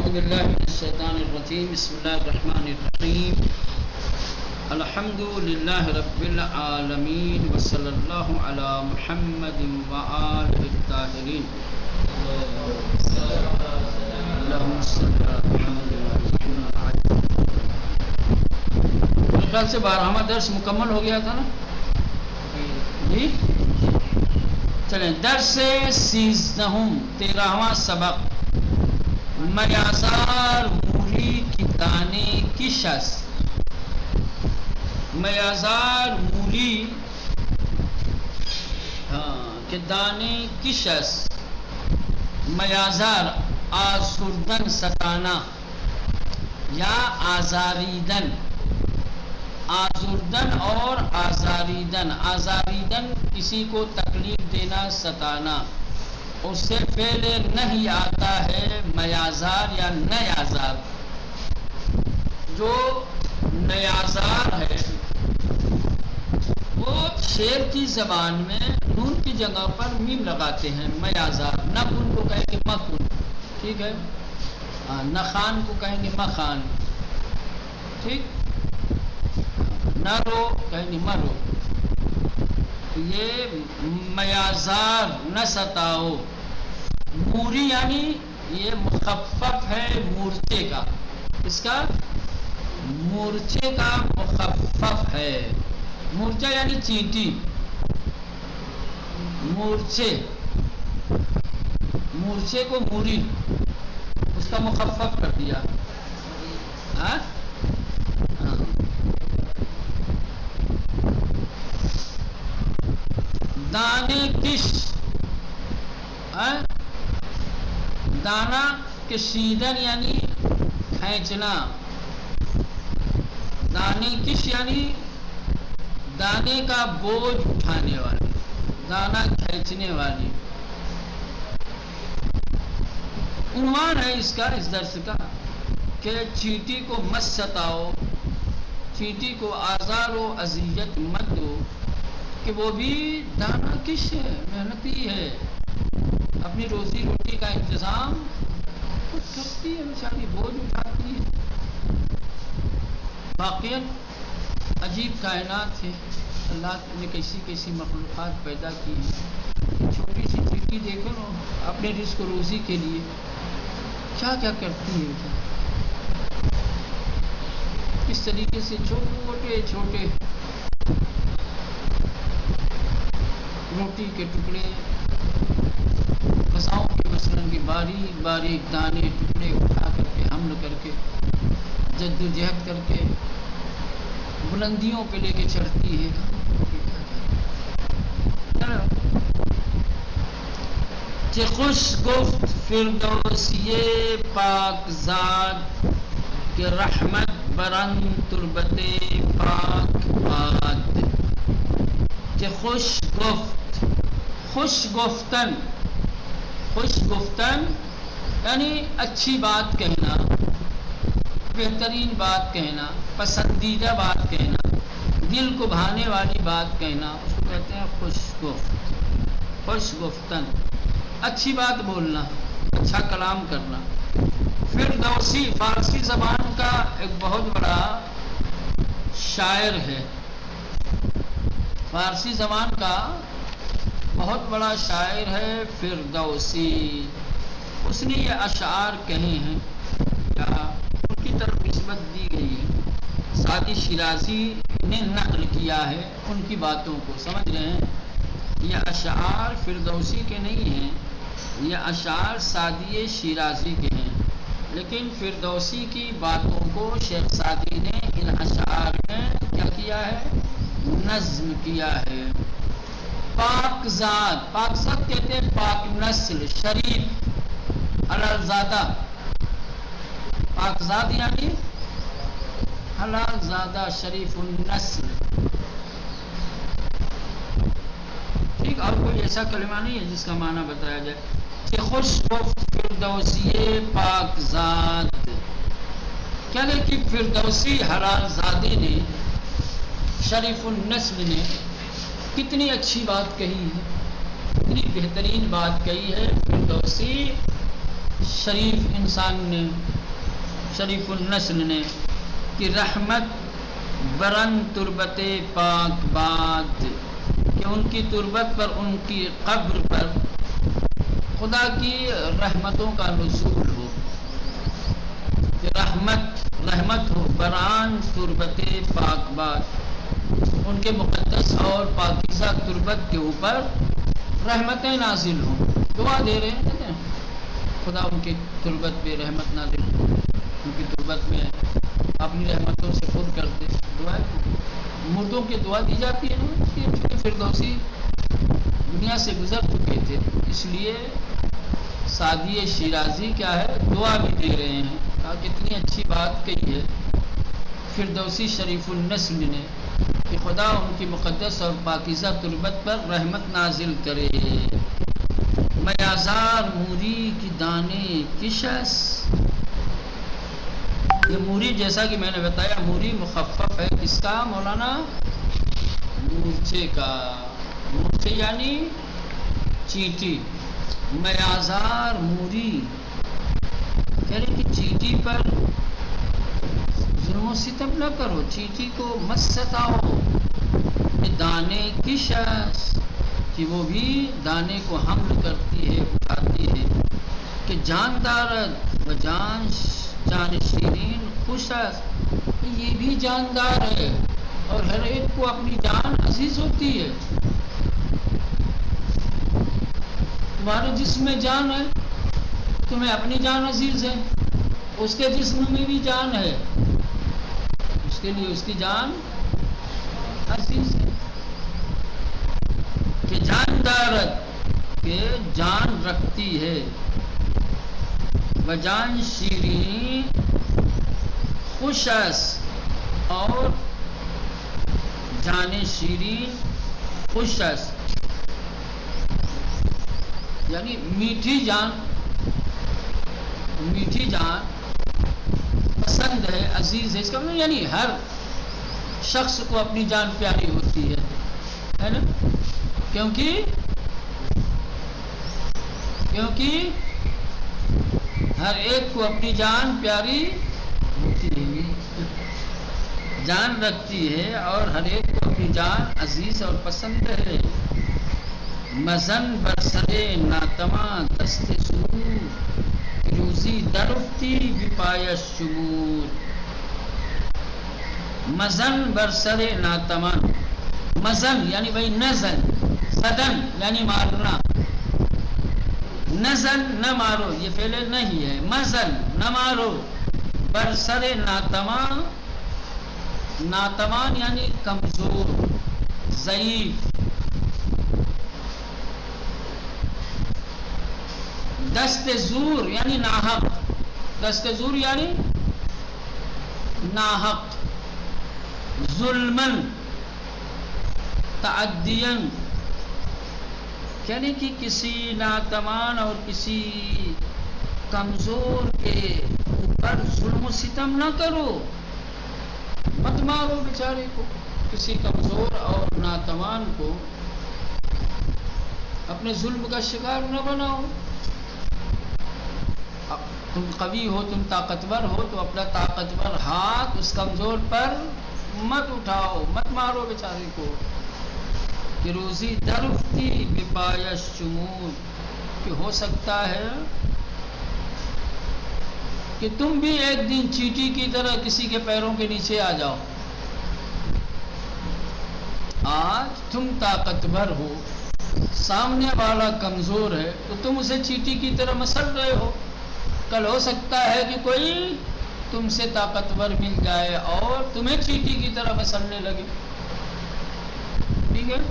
اعوذ باللہ من الشیطان الرجیم بسم اللہ الرحمن الرحیم الحمد للہ رب العالمین وصلی اللہ علی محمد وآلہ الطاہرین اللہم صلی علی محمد میرے خیال سے 12واں درس مکمل ہو گیا تھا نا جی. چلیں درس 13واں سبق میازار مولی کی دانے کی شست. میازار مولی کے دانے کی شست. میازار آزردن ستانا یا آزاریدن. آزردن اور آزاریدن. آزاریدن کسی کو تکلیف دینا، ستانا. اس سے پہلے نہیں آتا ہے میازار یا نیازار. جو نیازار ہے وہ شعر کی زبان میں نون کی جگہ پر میم لگاتے ہیں. میازار. نقن کو کہیں گے مکن، ٹھیک ہے. نخان کو کہیں گے مخان، ٹھیک. نرو کہیں گے مرو. یہ میازار نہ ستاؤ. موری یعنی یہ مخفف ہے مورچے کا. اس کا مورچے کا مخفف ہے. مورچہ یعنی چینٹی. مورچے کو موری، اس کا مخفف کر دیا. دانے کش، دانا کشیدن یعنی کھینچنا. دانے کش یعنی دانے کا بوجھ اٹھانے والی، دانا کھینچنے والی. عنوان ہے اس کا، اس درس کا، کہ چیٹی کو مت ستاؤ، چیٹی کو آزار و اذیت مت دو، کہ وہ بھی دانا کش ہے، محنتی ہے، اپنی روزی روٹی کا انتظام خود کرتی ہے، بیچاری بوجھ اٹھاتی ہے. واقعاً عجیب کائنات ہے. اللہ نے کیسی کیسی مخلوقات پیدا کی ہیں. چھوٹی سی چیٹی دیکھو نا، اپنے رزق و روزی کے لیے کیا کیا کرتی ہے. اس طریقے سے چھوٹے چھوٹے روٹی کے ٹکڑے، غذاؤں کے مثلاً کی باریک باریک دانے ٹکڑے اٹھا کر کے، حمل کر کے، جد و جہد کر کے بلندیوں پہ لے کے چڑھتی ہے. کہ خوش گفت فردوسی پاک ذات، کہ رحمت برن تربت پاک باد. کہ خوش گفت، خوش گفتن، خوش گفتن یعنی اچھی بات کہنا، بہترین بات کہنا، پسندیدہ بات کہنا، دل کو بھانے والی بات کہنا، اس کو کہتے ہیں خوش گفت. خوش گفتن اچھی بات بولنا، اچھا کلام کرنا. فردوسی فارسی زبان کا ایک بہت بڑا شاعر ہے. فارسی زبان کا بہت بڑا شاعر ہے فردوسی. اس نے یہ اشعار کہے ہیں یا ان کی طرف نسبت دی گئی ہے. سعدی شیرازی نے نقل کیا ہے ان کی باتوں کو. سمجھ رہے ہیں؟ یہ اشعار فردوسی کے نہیں ہیں، یہ اشعار سعدی شیرازی کے ہیں. لیکن فردوسی کی باتوں کو شیخ سعدی نے ان اشعار میں کیا کیا ہے؟ نظم کیا ہے. پاک ذات، پاک ذات کہتے ہیں پاک نسل، شریف، حلال زادہ. پاک ذات یعنی حلال زادہ، شریف النسل. ٹھیک. اور کوئی ایسا کلمہ نہیں ہے جس کا معنی بتایا جائے. کہ خوش گفت فردوسی پاک ذات، کہنے کہ فردوسی حلال زادے نے، شریف النسل نے کتنی اچھی بات کہی ہے، کتنی بہترین بات کہی ہے. فردوسی شریف انسان نے، شریف النسل نے کہ رحمت برن تربت پاک باد، کہ ان کی تربت پر، ان کی قبر پر خدا کی رحمتوں کا نزول ہو، کہ رحمت ہو بران تربت پاک باد، ان کے مقدس اور پاکیزہ تربت کے اوپر رحمتیں نازل ہوں۔ دعا دے رہے ہیں خدا ان کی تربت پہ رحمت نازل ہو، ان کی تربت میں اپنی رحمتوں سے پر کر دے۔ دعا مردوں کی دعا دی جاتی ہے نا، کہ فردوسی دنیا سے گزر چکے تھے، اس لیے سعدی شیرازی کیا ہے، دعا بھی دے رہے ہیں۔ کہا کتنی اچھی بات کہی ہے فردوسی شریف النسل نے کہ خدا ان کی مقدس اور پاکیزہ تربت پر رحمت نازل کرے۔ میازار موری کی دانے کشس، یہ موری جیسا کہ میں نے بتایا موری مخفف ہے کس کا مولانا؟ مورچے کا۔ مورچے یعنی چینٹی۔ میازار موری کہہ رہے کہ چینٹی پر ظلم و ستم نہ کرو، چینٹی کو مت ستاؤ۔ دانے کشس، کہ وہ بھی دانے کو حمل کرتی ہے، اٹھاتی ہے۔ کہ جاندارت و جان شیرین خوشس، یہ بھی جاندار ہے اور ہر ایک کو اپنی جان عزیز ہوتی ہے۔ تمہارے جسم میں جان ہے، تمہیں اپنی جان عزیز ہے، اس کے جسم میں بھی جان ہے، اس کے لیے اس کی جان عزیز ہے۔ کہ جاندارت، کہ جان رکھتی ہے، وجان شیرین خوشس، اور جان شیرین خوشس یعنی میٹھی جان، میٹھی جان پسند ہے، عزیز ہے۔ اس کا مطلب یعنی ہر شخص کو اپنی جان پیاری ہوتی ہے نا، کیونکہ ہر ایک کو اپنی جان پیاری ہوتی ہے، جان رکھتی ہے اور ہر ایک کو اپنی جان عزیز اور پسند ہے۔ مزن برسرے ناتما دست سور، روزی درفتی بپایش شمور۔ مزن برسرے ناتمن، مزن یعنی بھائی نزن، زدن یعنی مارنا، نزن نہ مارو، یہ پہلے نہیں ہے، مزن نہ مارو، برسر ناتمان، ناتمان یعنی کمزور ضعیف، دست زور یعنی ناحق، دست زور یعنی ناحق، ظلمن تعدین، یعنی کہ کسی ناتمان اور کسی کمزور کے اوپر ظلم و ستم نہ کرو، مت مارو بیچارے کو، کسی کمزور اور ناتمان کو اپنے ظلم کا شکار نہ بناؤ۔ تم قوی ہو، تم طاقتور ہو تو اپنا طاقتور ہاتھ اس کمزور پر مت اٹھاؤ، مت مارو بیچارے کو۔ کہ روزی درفتی بپایش شمول، کہ ہو سکتا ہے کہ تم بھی ایک دن چیٹی کی طرح کسی کے پیروں کے نیچے آ جاؤ۔ آج تم طاقتور ہو، سامنے والا کمزور ہے تو تم اسے چیٹی کی طرح مسل رہے ہو، کل ہو سکتا ہے کہ کوئی تم سے طاقتور مل جائے اور تمہیں چیٹی کی طرح مسلنے لگے۔ ٹھیک ہے،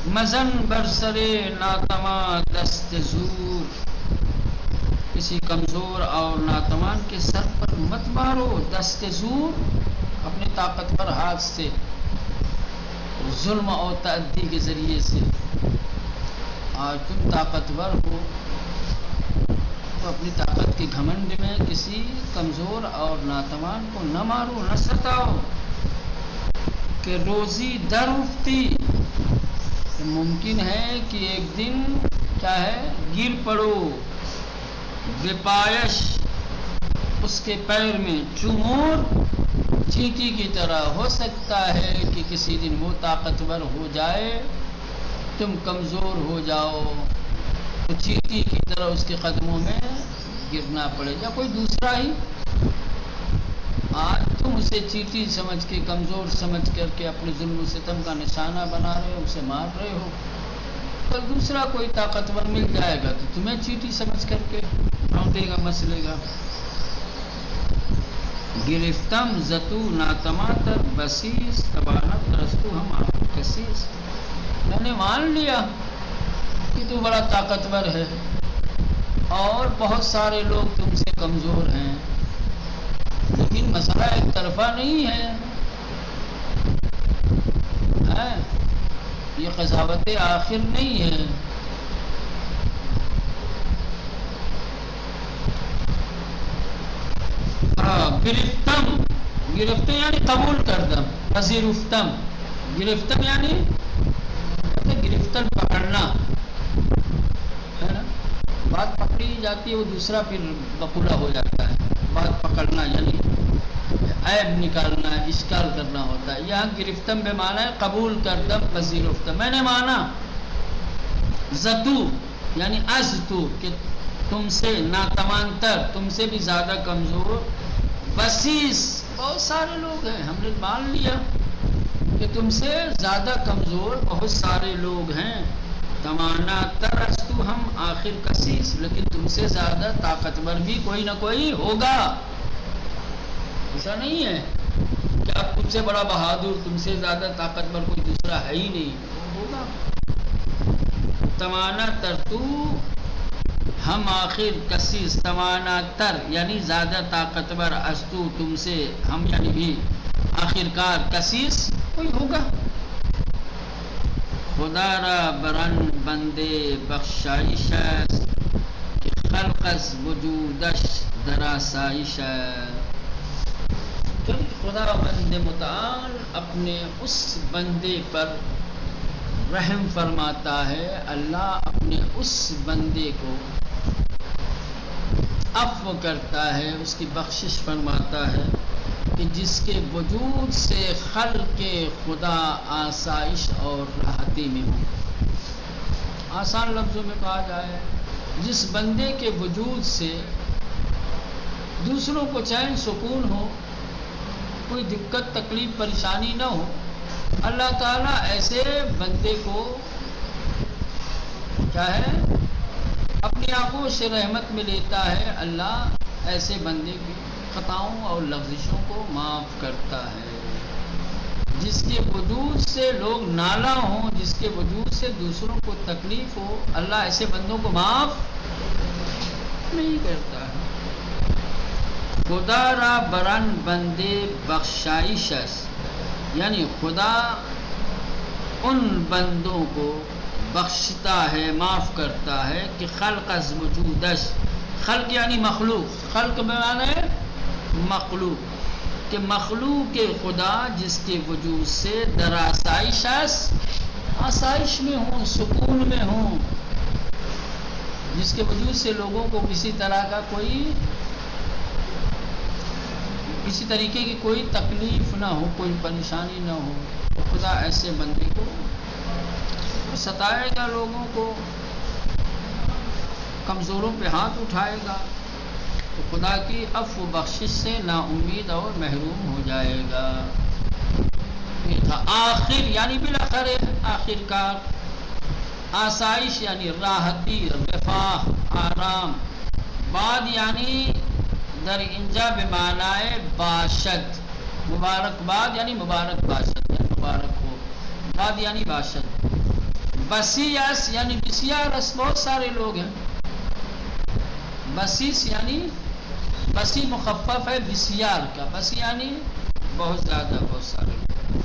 مزن برسرے ناتما دست زور، کسی کمزور اور ناتمان کے سر پر مت مارو دست زور، اپنے طاقتور ہاتھ سے، ظلم اور تعدی کے ذریعے سے۔ آج تم طاقتور ہو تو اپنی طاقت کے گھمنڈ میں کسی کمزور اور ناتمان کو نہ مارو، نہ ستاؤ۔ کہ روزی در افتی، ممکن ہے کہ ایک دن کیا ہے گر پڑو، بپایش اس کے پیر میں چمور چینٹی کی طرح. ہو سکتا ہے کہ کسی دن وہ طاقتور ہو جائے تم کمزور ہو جاؤ تو چینٹی کی طرح اس کے قدموں میں گرنا پڑے یا کوئی دوسرا ہی. آج تم اسے چینٹی سمجھ کے کمزور سمجھ کر کے اپنے ظلم و ستم کا نشانہ بنا رہے ہو اسے مار رہے ہو. کل دوسرا کوئی طاقتور مل جائے گا تو تمہیں چینٹی سمجھ کر کے رونٹے گا مسلے گا. گرفتم زتو ناتماتر بسیس تبانت رستو ہم کسیس. میں نے مان لیا کہ تو بڑا طاقتور ہے اور بہت سارے لوگ تم سے کمزور ہیں لیکن مسئلہ ایک طرفہ نہیں ہے. یہ قضاوت آخر نہیں ہے. گرفتم گرفتم یعنی قبول کردم. پذیرفتم گرفتم یعنی گرفتن پکڑنا ہے نا. بات پکڑی جاتی ہے وہ دوسرا پھر بقولہ ہو جاتا ہے. بات پکڑنا یعنی عیب نکالنا اشکال کرنا ہوتا ہے. یہاں گرفتم بے معنی ہے قبول کردم پذیرفتم میں نے مانا. زتو یعنی ازتو کہ تم سے ناتوانتر تم سے بھی زیادہ کمزور. بسیس بہت سارے لوگ ہیں ہم نے مان لیا کہ تم سے زیادہ کمزور بہت سارے لوگ ہیں. تمانا ترستو ہم آخر کسیس لیکن تم سے زیادہ طاقتور بھی کوئی نہ کوئی ہوگا. ایسا نہیں ہے کہ آپ تم سے بڑا بہادر تم سے زیادہ طاقتور کوئی دوسرا ہے ہی نہیں. ہوگا. تمانا تر تو ہم آخر کسیس. توانا تر یعنی زیادہ طاقتور. استو تم سے ہم یعنی بھی آخرکار کسیس کوئی ہوگا. خدا را برن بندے بخشائش کہ خلقس وجودش در آسائش. خدا بند متعال اپنے اس بندے پر رحم فرماتا ہے. اللہ اپنے اس بندے کو عفو کرتا ہے اس کی بخشش فرماتا ہے کہ جس کے وجود سے خلق خدا آسائش اور راحتی میں ہو. آسان لفظوں میں کہا جائے جس بندے کے وجود سے دوسروں کو چین سکون ہو کوئی دقت تکلیف پریشانی نہ ہو. اللہ تعالیٰ ایسے بندے کو کیا ہے اپنی آنکھوں سے رحمت میں لیتا ہے. اللہ ایسے بندے کی خطاؤں اور لغزشوں کو معاف کرتا ہے. جس کے وجود سے لوگ نالا ہوں جس کے وجود سے دوسروں کو تکلیف ہو اللہ ایسے بندوں کو معاف نہیں کرتا ہے. خدا را برن بندے بخشائشس یعنی خدا ان بندوں کو بخشتا ہے معاف کرتا ہے کہ خلق از وجودش. خلق یعنی مخلوق. خلق میں معنی ہے مخلوق کہ مخلوق خدا جس کے وجود سے در آسائش آسائش میں ہوں سکون میں ہوں. جس کے وجود سے لوگوں کو کسی طرح کا کسی طریقے کی کوئی تکلیف نہ ہو کوئی پریشانی نہ ہو. تو خدا ایسے بندے کو ستائے گا لوگوں کو کمزوروں پہ ہاتھ اٹھائے گا تو خدا کی عفو بخشش سے نا امید اور محروم ہو جائے گا. یہ تھا آخر یعنی بالاخر آخرکار. آسائش یعنی راحتی رفاہ آرام. بعد یعنی در انجا بمعنی باشد. مبارکباد یعنی مبارک باشد یعنی مبارک ہو. بعد یعنی باشد. بسیس یعنی بسیارس بہت سارے لوگ ہیں. بسیس یعنی بسی مخفف ہے بسیار کا. بسی یعنی بہت زیادہ بہت سارے لوگ.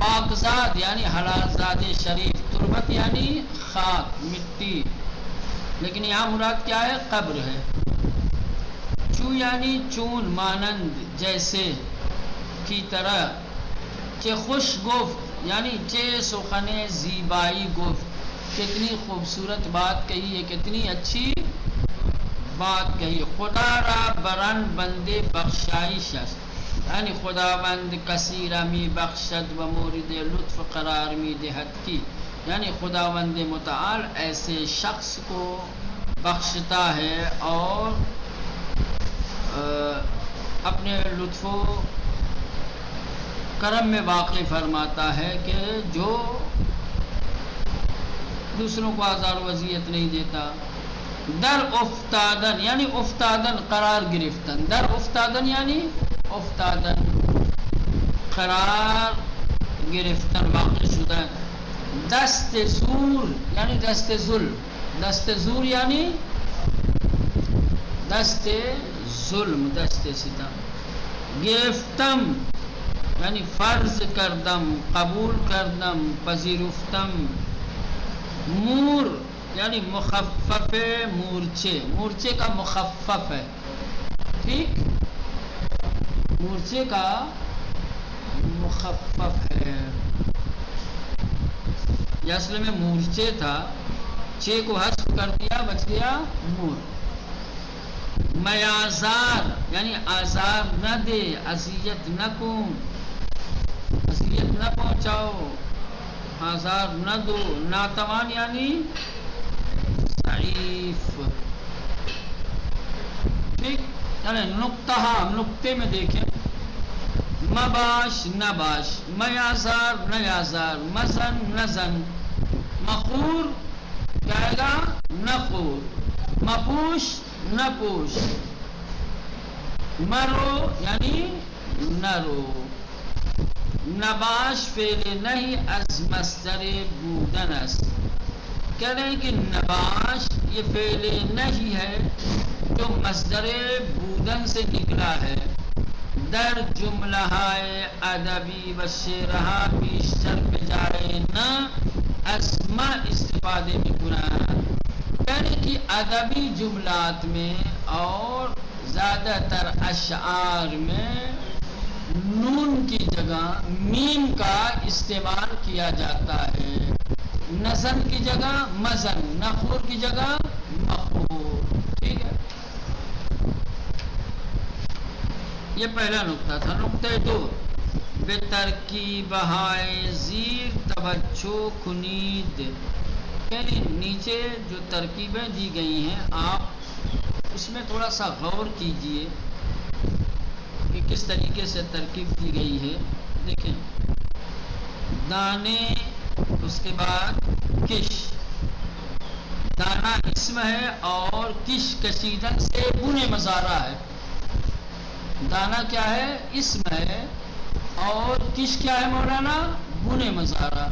پاکزاد یعنی حلال زاد شریف. تربت یعنی خاک مٹی لیکن یہاں مراد کیا ہے قبر ہے. چو یعنی چون مانند جیسے کی طرح. کہ خوش گفت یعنی چے سخن زیبائی گفت. کتنی خوبصورت بات کہی ہے کتنی اچھی بات کہی، خدا را بران بندے بخشائش است، یعنی خداوند کثیر می بخشد و مورد لطف قرار می دہد کی، یعنی خداوند متعال ایسے شخص کو بخشتا ہے اور اپنے لطف و کرم میں واقع فرماتا ہے کہ جو دوسروں کو آزار و اذیت نہیں دیتا. در افتادن یعنی افتادن قرار گرفتن، در افتادن یعنی افتادن قرار گرفتن، واقع شدن. دست زور یعنی دست ظلم، دست زور یعنی دست ظلم، دست ستم. گرفتم یعنی فرض کردم، قبول کردم، پذیرفتم. مور یعنی مخفف مورچے، مورچے کا مخفف ہے، ٹھیک، مورچے کا مخفف ہے. یہ اصل میں مورچے تھا، چے کو حذف کر دیا، بچ گیا مور. میازار یعنی آزار نہ دے، اذیت نہ کو، اذیت نہ پہنچاؤ، آزار نہ دو. ناتوان یعنی ضعیف، ٹھیک. یعنی نقطہ، ہم نقطے میں دیکھیں، مباش نباش، میازار نیازار، مزن نزن، مخور کیا آئے گا نخور، مپوش نپوش، مرو یعنی نرو. نباش فعل نہیں از مصدر بودن است، کہہ رہے ہیں کہ نباش یہ فعل نہیں ہے جو مصدر بودن سے نکلا ہے. در جملہ ادبی و شعرها بیشتر به جای نه اسما استفاده میکنند، یعنی کہ ادبی جملات میں اور زیادہ تر اشعار میں نون کی جگہ میم کا استعمال کیا جاتا ہے. نزن کی جگہ مزن، نخور کی جگہ مخور، ٹھیک ہے. یہ پہلا نقطہ تھا. نقطہ دو، بے ترکیب ہائے زیر توجہ کنید، یعنی نیچے جو ترکیبیں دی گئی ہیں آپ اس میں تھوڑا سا غور کیجئے کہ کس طریقے سے ترکیب دی گئی ہے. دیکھیں، دانے، اس کے بعد کش، دانا اسم ہے اور کش کشیدن سے بنے مزارہ ہے. دانا کیا ہے؟ اسم ہے، اور کش کیا ہے مولانا؟ بنے مزارہ.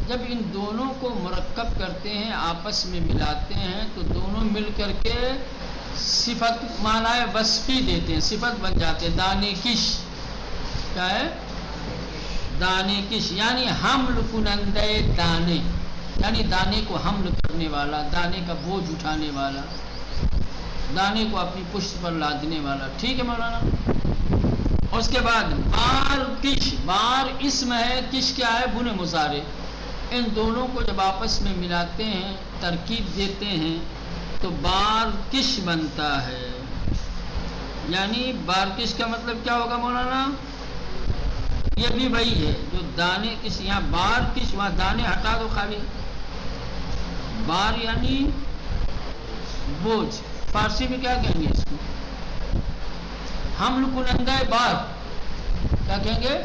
جب ان دونوں کو مرکب کرتے ہیں، آپس میں ملاتے ہیں، تو دونوں مل کر کے صفت معنی وصفی دیتے ہیں، صفت بن جاتے ہیں. دانے کش کیا ہے؟ دانے کش یعنی حمل کنندے دانے، یعنی دانے کو حمل کرنے والا، دانے کا بوجھ اٹھانے والا، دانے کو اپنی پشت پر لادنے والا. ٹھیک ہے مولانا. اس کے بعد بار کش، بار اسم ہے، کش کیا ہے؟ بنے مضارع. ان دونوں کو جب آپس میں ملاتے ہیں، ترکیب دیتے ہیں، تو بار کش بنتا ہے. یعنی بار کش کا مطلب کیا ہوگا مولانا؟ یہ بھی وہی ہے جو دانے کش، یہاں بار کش، وہاں دانے ہٹا دو خالی. بار یعنی بوجھ، فارسی میں کیا کہیں گے اس کو؟ حمل کنندہ بار، کیا کہیں گے؟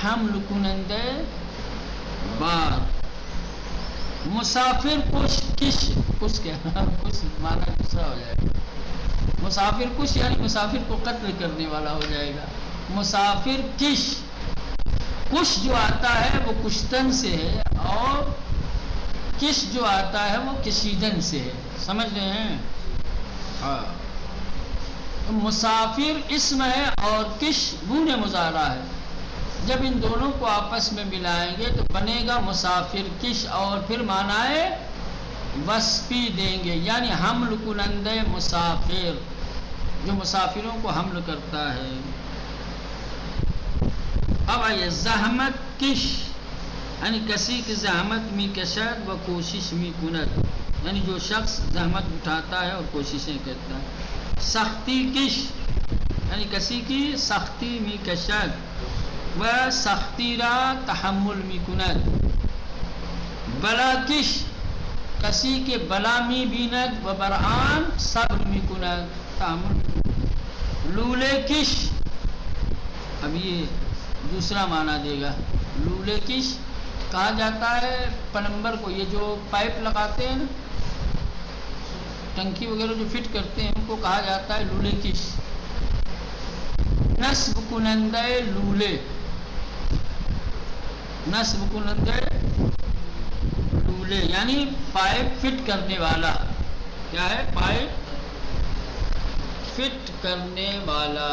حمل کنندہ بار. مسافر کش، کش کش کیا کش مانا دوسرا ہو جائے گا. مسافر کش یعنی مسافر کو قتل کرنے والا ہو جائے گا. مسافر کش، کش جو آتا ہے وہ کشتن سے ہے، اور کش جو آتا ہے وہ کشیدن سے ہے. سمجھ رہے ہیں؟ ہاں. مسافر اسم ہے اور کش بونے مضارع ہے. جب ان دونوں کو آپس میں ملائیں گے تو بنے گا مسافر کش، اور پھر معنی وصفی دیں گے، یعنی حمل کنندے مسافر، جو مسافروں کو حمل کرتا ہے. اب آئیے زحمت کش، یعنی کسی کی زحمت می کشد و کوشش می کند، یعنی جو شخص زحمت اٹھاتا ہے اور کوششیں کرتا ہے. سختی کش یعنی کسی کی سختی می کشد و سختی را تحمل می کند. بلا کش کسی کے بلا می بیند و برآن صبر می کند تحمل. لولے کش اب یہ دوسرا معنی دے گا. لولے کش کہا جاتا ہے پلمبر کو, یہ جو پائپ لگاتے ہیں نا, ٹنکی وغیرہ جو فٹ کرتے ہیں, ان کو کہا جاتا ہے لولے کش. نصب کنندے لولے, نصب کنندے لولے یعنی پائپ فٹ کرنے والا. کیا ہے؟ پائپ فٹ کرنے والا.